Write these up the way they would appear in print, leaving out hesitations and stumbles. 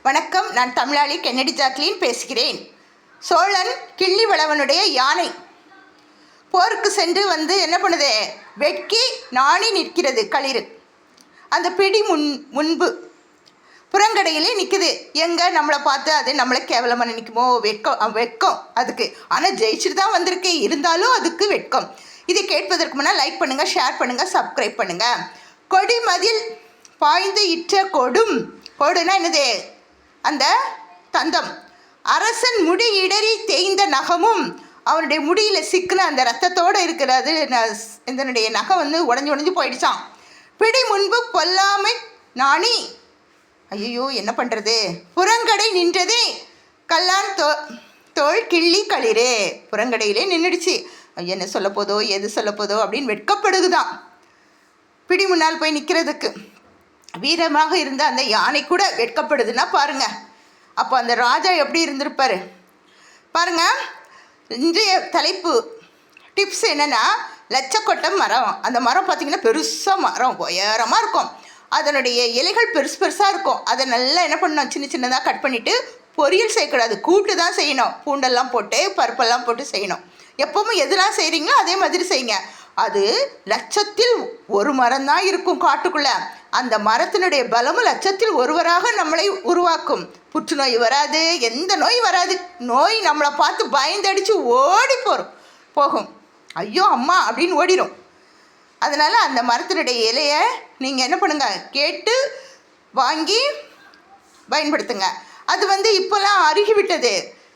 வணக்கம். நான் தமிழாளி Kennedy Jacqueline பேசுகிறேன். சோழன் கிள்ளிவளவனுடைய யானை போருக்கு சென்று என்ன பண்ணுது? வெட்கி நாணி நிற்கிறது களிறு. அந்த பிடி முன்பு புறங்கடையிலே நிற்குது. எங்கே நம்மளை பார்த்து அது நம்மளை கேவலமாக நினைக்குமோ? வெட்கம் அதுக்கு. ஆனால் ஜெயிச்சுட்டு தான் வந்திருக்கு, இருந்தாலும் அதுக்கு வெட்கம். இதை கேட்பதற்கு முன்னால் லைக் பண்ணுங்கள், ஷேர் பண்ணுங்கள், சப்ஸ்கிரைப் பண்ணுங்கள். கொடிமதில் பாய்ந்து இற்ற கொடுனா என்னது? அந்த தந்தம். அரசன் முடி இடறி தேய்ந்த நகமும், அவனுடைய முடியில் சிக்கின அந்த ரத்தத்தோடு இருக்கிறது. இதனுடைய நகம் உடஞ்சி போயிடுச்சான். பிடி முன்பு பொல்லாமை நாணி, ஐயோ என்ன பண்ணுறது? புறங்கடை நின்றதே கல்லான் தோள் கிள்ளி களிறு. புறங்கடையிலே நின்றுடுச்சு. என்ன சொல்ல போதோ, எது சொல்ல போதோ அப்படின்னு வெட்கப்படுகுதான். பிடி முன்னால் போய் நிற்கிறதுக்கு. வீரமாக இருந்த அந்த யானை கூட வெட்கப்படுதுன்னா பாருங்க. அப்போ அந்த ராஜா எப்படி இருந்திருப்பார் பாருங்க. இன்றைய தலைப்பு டிப்ஸ் என்னென்னா, லட்சக்கொட்டை மரம். அந்த மரம் பார்த்திங்கன்னா பெருசாக மரம் உயரமாக இருக்கும். அதனுடைய இலைகள் பெருசாக இருக்கும். அதை நல்லா என்ன பண்ணணும், சின்ன சின்னதாக கட் பண்ணிவிட்டு பொரியல் செய்யக்கூடாது, கூட்டு தான் செய்யணும். பூண்டெல்லாம் போட்டு பருப்பெல்லாம் போட்டு செய்யணும். எப்போவும் எதெல்லாம் செய்கிறீங்களோ அதே மாதிரி செய்யுங்க. அது லட்சத்தில் ஒரு மரம் தான் இருக்கும் காட்டுக்குள்ளே. அந்த மரத்தினுடைய பலமும் லட்சத்தில் ஒருவராக நம்மளை உருவாக்கும். புற்றுநோய் வராது, எந்த நோய் வராது. நோய் நம்மளை பார்த்து பயந்தடித்து ஓடி போகும். ஐயோ அம்மா அப்படின்னு ஓடிடும். அதனால் அந்த மரத்தினுடைய இலையை நீங்கள் என்ன பண்ணுங்க, கேட்டு வாங்கி பயன்படுத்துங்க. அது இப்போல்லாம் அருகிவிட்டது.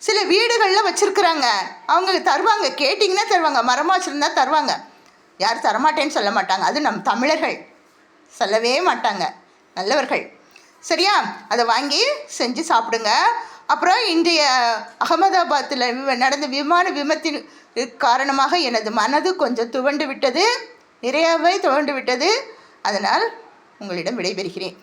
சில வீடுகளில் வச்சுருக்குறாங்க, அவங்க தருவாங்க, கேட்டிங்கன்னா தருவாங்க. மரமாக வச்சுருந்தா தருவாங்க. யார் தரமாட்டேன்னு சொல்ல மாட்டாங்க. அது நம் தமிழர்கள் சொல்லவே மாட்டாங்க, நல்லவர்கள். சரியா? அதை வாங்கி செஞ்சு சாப்பிடுங்க. அப்புறம் இன்றைய அகமதாபாத்தில் நடந்த விமான விபத்தின் காரணமாக எனது மனது கொஞ்சம் துவண்டு விட்டது, நிறையவே துவண்டு விட்டது. அதனால் உங்களிடம் விடைபெறுகிறேன்.